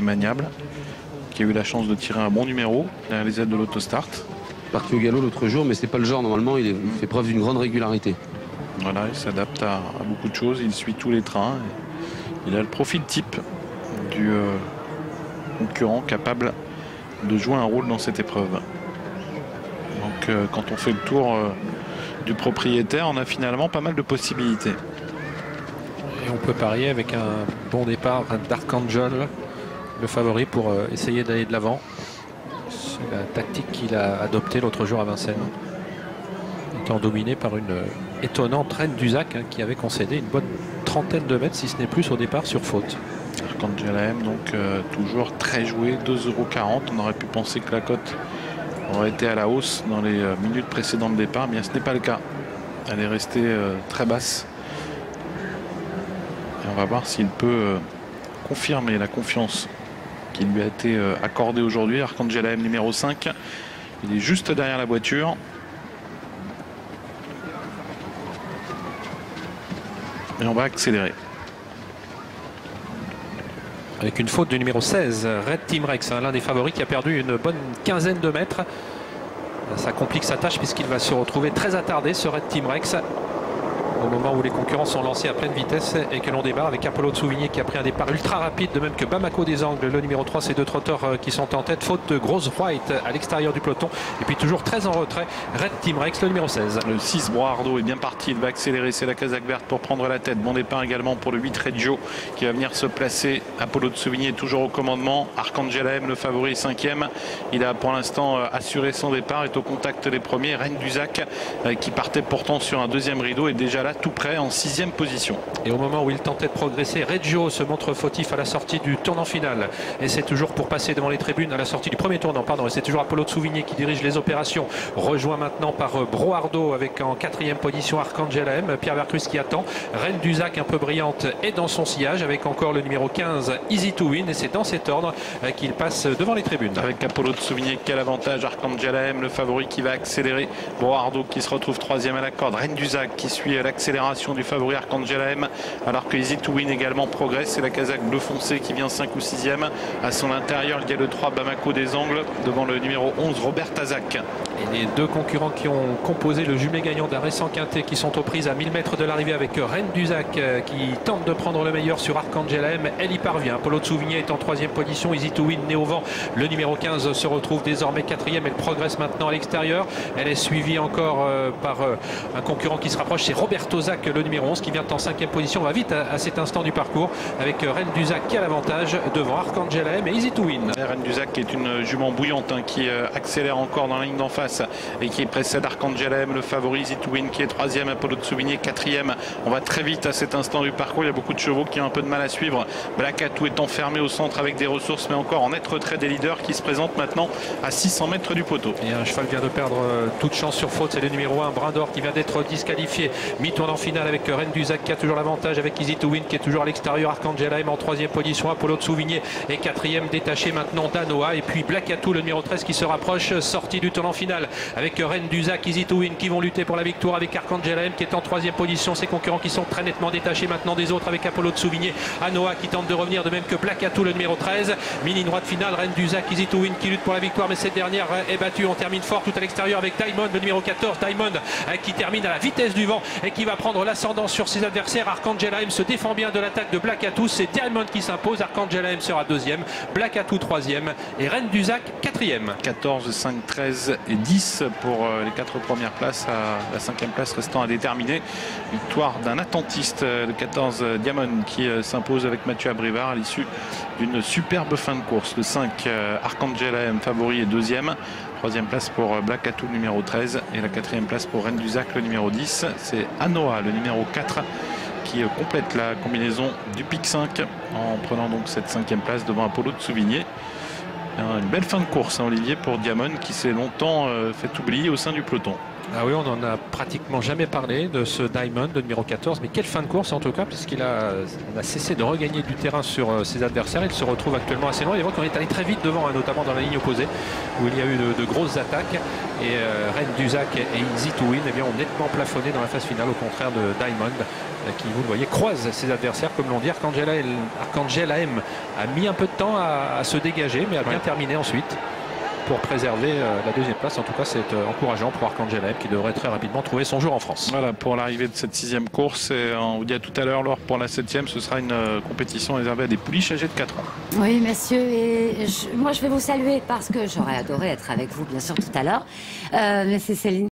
maniable, qui a eu la chance de tirer un bon numéro derrière les ailes de l'autostart. Parti au galop l'autre jour, mais c'est pas le genre. Normalement, il fait preuve d'une grande régularité. Voilà, il s'adapte à beaucoup de choses, il suit tous les trains. Il a le profil type du concurrent capable de jouer un rôle dans cette épreuve. Donc quand on fait le tour du propriétaire, on a finalement pas mal de possibilités. Et on peut parier avec un bon départ d'Arcangel, le favori, pour essayer d'aller de l'avant. C'est la tactique qu'il a adoptée l'autre jour à Vincennes, étant dominé par une étonnante Reine d'Uzac qui avait concédé une bonne trentaine de mètres, si ce n'est plus, au départ sur faute. Arcangel AM, donc toujours très joué, 2,40 €. On aurait pu penser que la cote aurait été à la hausse dans les minutes précédentes de départ, mais ce n'est pas le cas. Elle est restée très basse. Et on va voir s'il peut confirmer la confiance qui lui a été accordée aujourd'hui. Arcangel AM numéro 5. Il est juste derrière la voiture. Et on va accélérer. Avec une faute du numéro 16, Red Team Rex, l'un des favoris qui a perdu une bonne quinzaine de mètres. Ça complique sa tâche puisqu'il va se retrouver très attardé, ce Red Team Rex, au moment où les concurrents sont lancés à pleine vitesse et que l'on démarre avec Apollo de Souvigné qui a pris un départ ultra rapide, de même que Bamako des Angles, le numéro 3, ces deux trotteurs qui sont en tête. Faute de Grosse White à l'extérieur du peloton. Et puis toujours très en retrait, Red Team Rex, le numéro 16. Le 6, Broardo, est bien parti. Il va accélérer. C'est la casaque verte pour prendre la tête. Bon départ également pour le 8, Reggio, qui va venir se placer. Apollo de Souvigné toujours au commandement. Arcangel AM, le favori, 5e. Il a pour l'instant assuré son départ. Est au contact des premiers. Reine d'Uzac, qui partait pourtant sur un deuxième rideau, est déjà là tout près en 6e position. Et au moment où il tentait de progresser, Reggio se montre fautif à la sortie du tournant final. Et c'est toujours pour passer devant les tribunes à la sortie du premier tournant, pardon. Et c'est toujours Apollo de Souvigné qui dirige les opérations. Rejoint maintenant par Broardo avec en 4e position Arcangel AM. Pierre Vercruz qui attend. Reine d'Uzac un peu brillante est dans son sillage avec encore le numéro 15, Easy to Win. Et c'est dans cet ordre qu'il passe devant les tribunes. Avec Apollo de Souvigné, quel avantage. Arcangel AM, le favori, qui va accélérer. Broardo qui se retrouve 3e à la corde. Reine d'Uzac qui suit l'accélération du favori Arcangel AM, alors que Easy to Win également progresse. C'est la casaque bleu foncé qui vient 5 ou 6e. À son intérieur, il y a le 3, Bamako des Angles, devant le numéro 11, Robert Tazak. Et les deux concurrents qui ont composé le jumelé gagnant d'un récent quintet, qui sont aux prises à 1000 mètres de l'arrivée, avec Reine d'Uzac qui tente de prendre le meilleur sur Arcangel AM. Elle y parvient. Apollo de Souvigné est en 3e position. Easy to Win né au vent. Le numéro 15 se retrouve désormais 4e. Elle progresse maintenant à l'extérieur. Elle est suivie encore par un concurrent qui se rapproche. C'est Robert Tazak, le numéro 11, qui vient en 5e position. On va vite à cet instant du parcours avec Reine d'Uzac qui a l'avantage devant Arcangel AM et Easy to Win. Reine d'Uzac qui est une jument bouillante qui accélère encore dans la ligne d'en face et qui précède Arcangel AM, le favori. Easy to Win qui est 3e, Apollo de Souvigné 4e. On va très vite à cet instant du parcours. Il y a beaucoup de chevaux qui ont un peu de mal à suivre. Black Atou est enfermé au centre avec des ressources, mais encore en net retrait des leaders qui se présentent maintenant à 600 mètres du poteau. Et un cheval vient de perdre toute chance sur faute. C'est le numéro 1, Brin d'Or, qui vient d'être disqualifié. Mi-tournant final avec Reine d'Uzac qui a toujours l'avantage, avec Easy to Win qui est toujours à l'extérieur. Arcangel AM en 3e position. Apollo de Souvigné est 4e, détaché maintenant d'Anoa. Et puis Black Atou, le numéro 13, qui se rapproche, sorti du tournant final avec Reine d'Uzac, Easy to Win qui vont lutter pour la victoire, avec Arcangel AM qui est en 3e position. Ses concurrents qui sont très nettement détachés maintenant des autres, avec Apollo de Souvigné, Anoa qui tente de revenir, de même que Black Atou, le numéro 13. Mini droite finale, Reine d'Uzac, Easy to Win qui lutte pour la victoire, mais cette dernière est battue. On termine fort tout à l'extérieur avec Diamond, le numéro 14. Diamond qui termine à la vitesse du vent et qui va prendre l'ascendant sur ses adversaires. Arcangel AM se défend bien de l'attaque de Black Atou. C'est Diamond qui s'impose. Arcangel AM sera 2e, Black Atou 3e et Reine d'Uzac 4e. 14, 5, 13 et 10 pour les 4 premières places, à la 5e place restant à déterminer. Victoire d'un attentiste, le 14 Diamond, qui s'impose avec Mathieu Abrivard à l'issue d'une superbe fin de course. Le 5 Arcangel AM, favori, est 2e. 3e place pour Black Atou, numéro 13, et la 4e place pour Reine d'Uzac, le numéro 10. C'est Anoa, le numéro 4, qui complète la combinaison du pic 5 en prenant donc cette 5e place devant Apollo de Souvigné. Une belle fin de course, Olivier, pour Diamond, qui s'est longtemps fait oublier au sein du peloton. Ah oui, on n'en a pratiquement jamais parlé de ce Diamond, de numéro 14, mais quelle fin de course en tout cas, puisqu'il a cessé de regagner du terrain sur ses adversaires. Il se retrouve actuellement assez loin. Il voit qu'on est allé très vite devant, notamment dans la ligne opposée, où il y a eu de grosses attaques. Et Ren Duzac et Easy to Win ont nettement plafonné dans la phase finale, au contraire de Diamond, qui, vous le voyez, croise ses adversaires, comme l'on dit. Arcangel AM a mis un peu de temps à se dégager, mais a bien terminé ensuite, pour préserver la deuxième place. En tout cas, c'est encourageant pour Arcangel AM, qui devrait très rapidement trouver son jour en France. Voilà pour l'arrivée de cette 6e course. Et on vous dit à tout à l'heure, Laure, pour la 7e, ce sera une compétition réservée à des pouliches âgées de 4 ans. Oui, messieurs, et moi je vais vous saluer parce que j'aurais adoré être avec vous, bien sûr, tout à l'heure. Mais c'est Céline